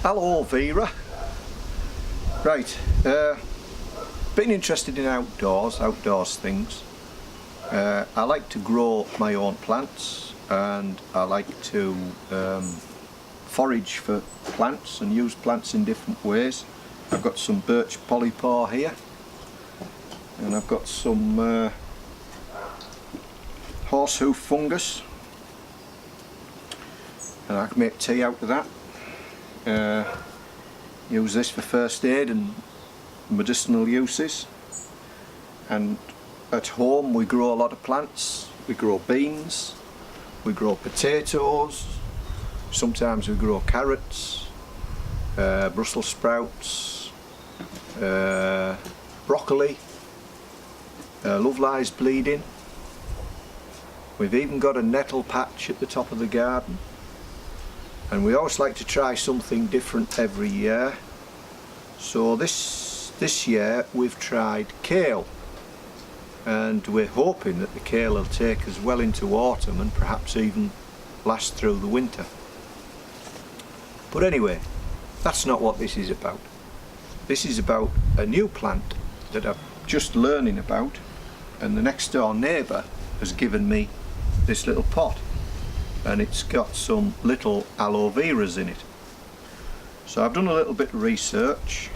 Aloe Vera. Right, been interested in outdoors things. I like to grow my own plants, and I like to forage for plants and use plants in different ways. I've got some birch polypore here, and I've got some horsehoof fungus, and I can make tea out of that. Use this for first aid and medicinal uses. And at home we grow a lot of plants. We grow beans, we grow potatoes, sometimes we grow carrots, Brussels sprouts, broccoli, lovelies bleeding. We've even got a nettle patch at the top of the garden. And we always like to try something different every year. So this year we've tried kale, and we're hoping that the kale will take us well into autumn and perhaps even last through the winter. But anyway, that's not what this is about. This is about a new plant that I'm just learning about, and the next door neighbour has given me this little pot. And it's got some little aloe veras in it. So I've done a little bit of research,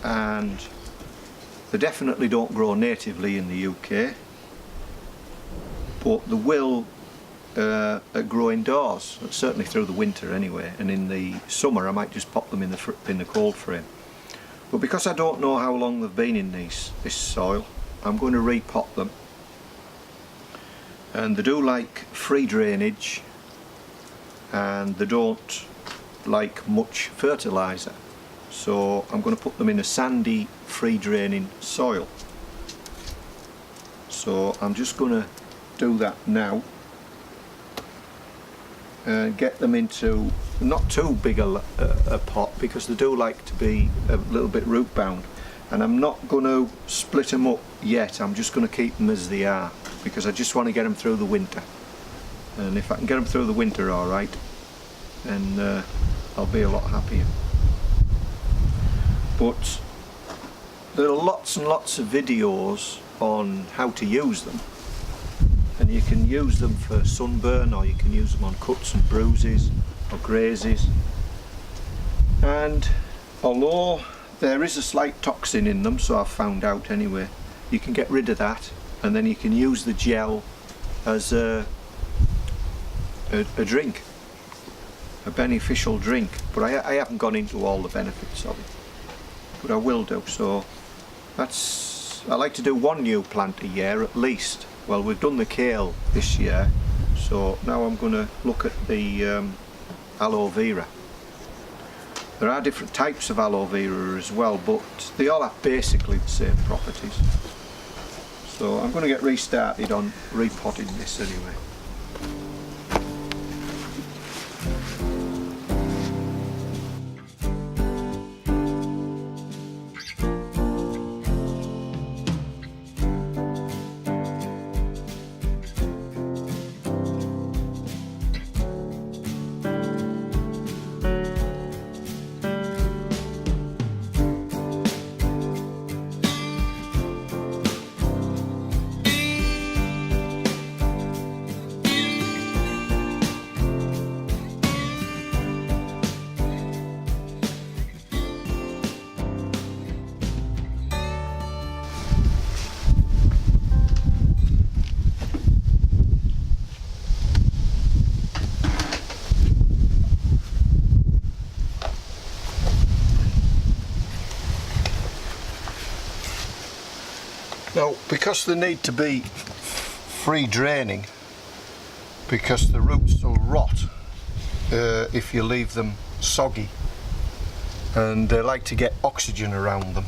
and they definitely don't grow natively in the UK, but they will grow indoors, certainly through the winter anyway, and in the summer I might just pop them in the cold frame. But because I don't know how long they've been in this soil, I'm going to repot them, and they do like free drainage, and they don't like much fertiliser, so I'm going to put them in a sandy, free draining soil. So I'm just going to do that now and get them into not too big a pot, because they do like to be a little bit root bound, and I'm not going to split them up yet. I'm just going to keep them as they are, because I just want to get them through the winter. And if I can get them through the winter alright, then I'll be a lot happier. But there are lots and lots of videos on how to use them, and you can use them for sunburn, or you can use them on cuts and bruises or grazes. And although there is a slight toxin in them, so I've found out anyway, you can get rid of that, and then you can use the gel as a drink, a beneficial drink. But I haven't gone into all the benefits of it, but I will do. So I like to do one new plant a year at least. Well, we've done the kale this year, so now I'm going to look at the aloe vera. There are different types of aloe vera as well, but they all have basically the same properties. So I'm going to get restarted on repotting this anyway. Now, because they need to be free draining, because the roots will rot if you leave them soggy, and they like to get oxygen around them,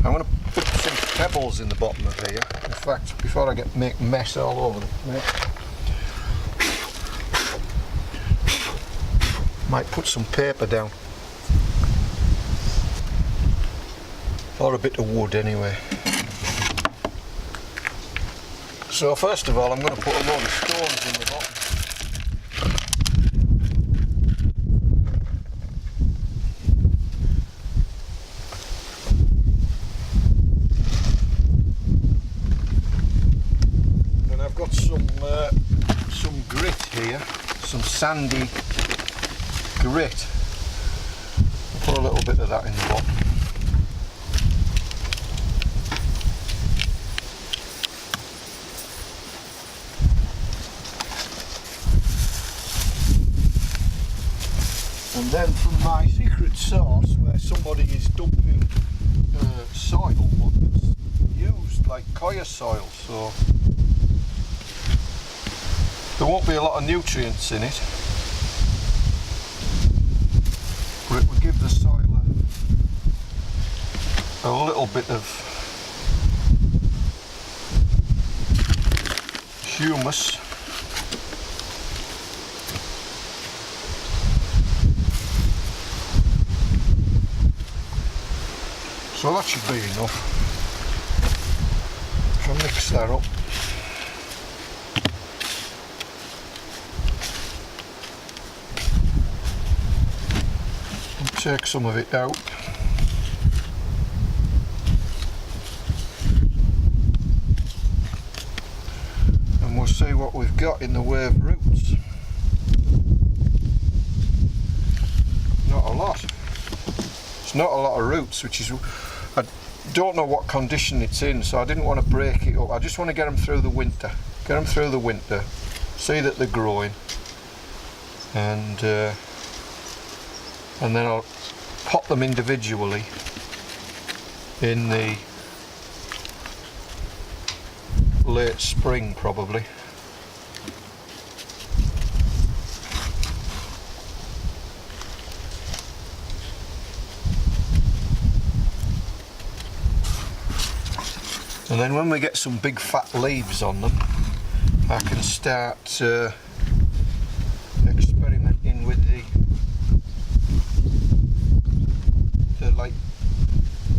I'm going to put some pebbles in the bottom of here. In fact, before I make mess all over the place, might put some paper down, or a bit of wood anyway. So first of all, I'm going to put a load of stones in the bottom. sandy grit. Put a little bit of that in the bottom. And then from my secret source, where somebody is dumping soil, but it's used like coir soil, so there won't be a lot of nutrients in it, but it will give the soil a little bit of humus. So that should be enough. So mix that up. And take some of it out. And we'll see what we've got in the way of roots. Not a lot. It's not a lot of roots, which is, I don't know what condition it's in, so I didn't want to break it up. I just want to get them through the winter. Get them through the winter, see that they're growing, and then I'll pot them individually in the late spring probably. And then when we get some big fat leaves on them, I can start experimenting with the like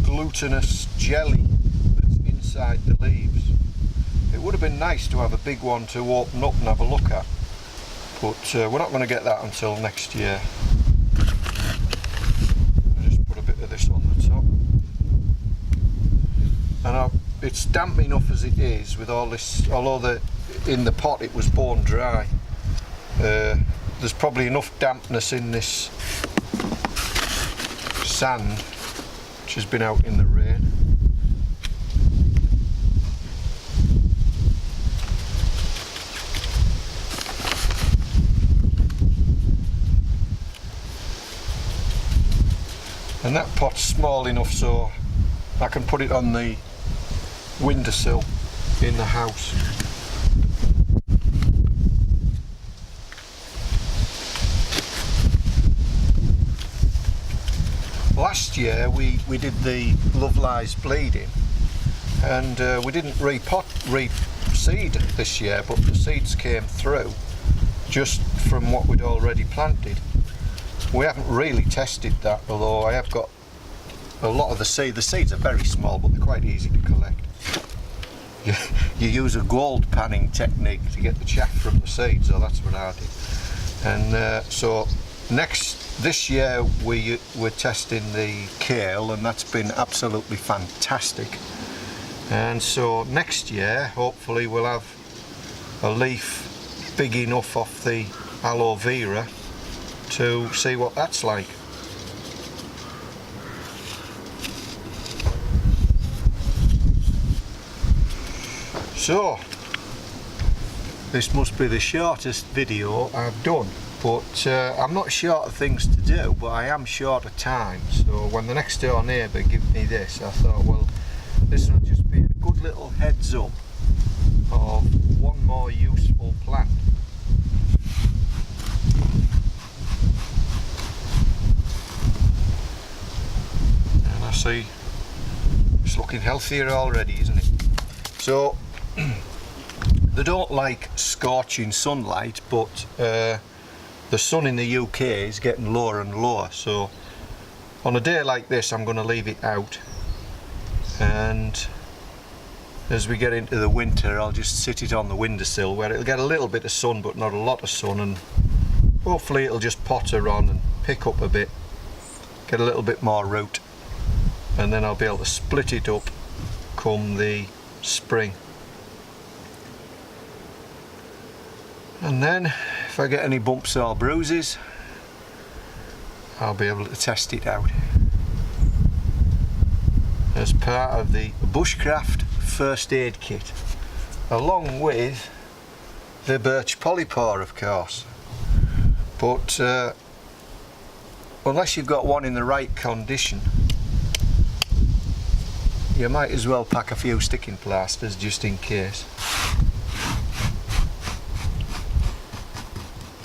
glutinous jelly that's inside the leaves. It would have been nice to have a big one to open up and have a look at, but we're not going to get that until next year. I'll just put a bit of this on the top. And it's damp enough as it is with all this, although in the pot it was bone dry. There's probably enough dampness in this sand which has been out in the rain. And that pot's small enough so I can put it on the windowsill in the house. Last year we did the Love Lies Bleeding, and we didn't reseed this year, but the seeds came through just from what we'd already planted. We haven't really tested that, although I have got a lot of the seed. The seeds are very small, but they're quite easy to collect. You use a gold panning technique to get the chaff from the seeds, so that's what I did. And so this year we're testing the kale, and that's been absolutely fantastic. And so next year hopefully we'll have a leaf big enough off the aloe vera to see what that's like. So this must be the shortest video I've done, but I'm not short of things to do, but I am short of time. So when the next door neighbour gave me this, I thought, well, this will just be a good little heads up of one more useful plant. And I see it's looking healthier already, isn't it? So they don't like scorching sunlight, but the sun in the UK is getting lower and lower, so on a day like this I'm going to leave it out, and as we get into the winter I'll just sit it on the windowsill where it'll get a little bit of sun but not a lot of sun, and hopefully it'll just potter on and pick up a bit, get a little bit more root, and then I'll be able to split it up come the spring. And then if I get any bumps or bruises, I'll be able to test it out as part of the bushcraft first aid kit, along with the birch polypore, of course. But unless you've got one in the right condition, you might as well pack a few sticking plasters just in case.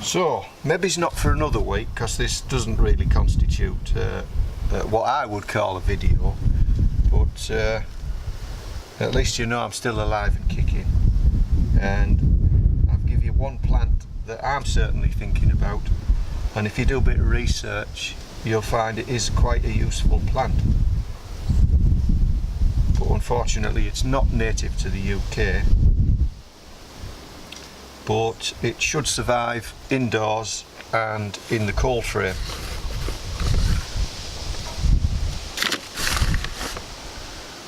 So maybe it's not for another week, because this doesn't really constitute what I would call a video, but at least you know I'm still alive and kicking, and I've given you one plant that I'm certainly thinking about, and if you do a bit of research you'll find it is quite a useful plant. But unfortunately it's not native to the UK, but it should survive indoors and in the cold frame.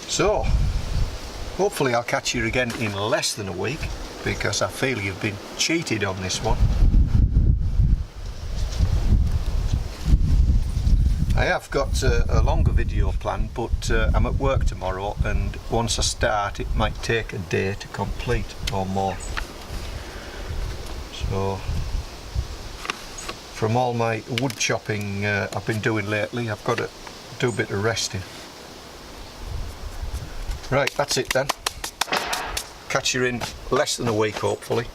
So hopefully I'll catch you again in less than a week, because I feel you've been cheated on this one. I have got a longer video planned, but I'm at work tomorrow, and once I start it might take a day to complete or more. So from all my wood chopping I've been doing lately, I've got to do a bit of resting. Right, that's it then. Catch you in less than a week hopefully.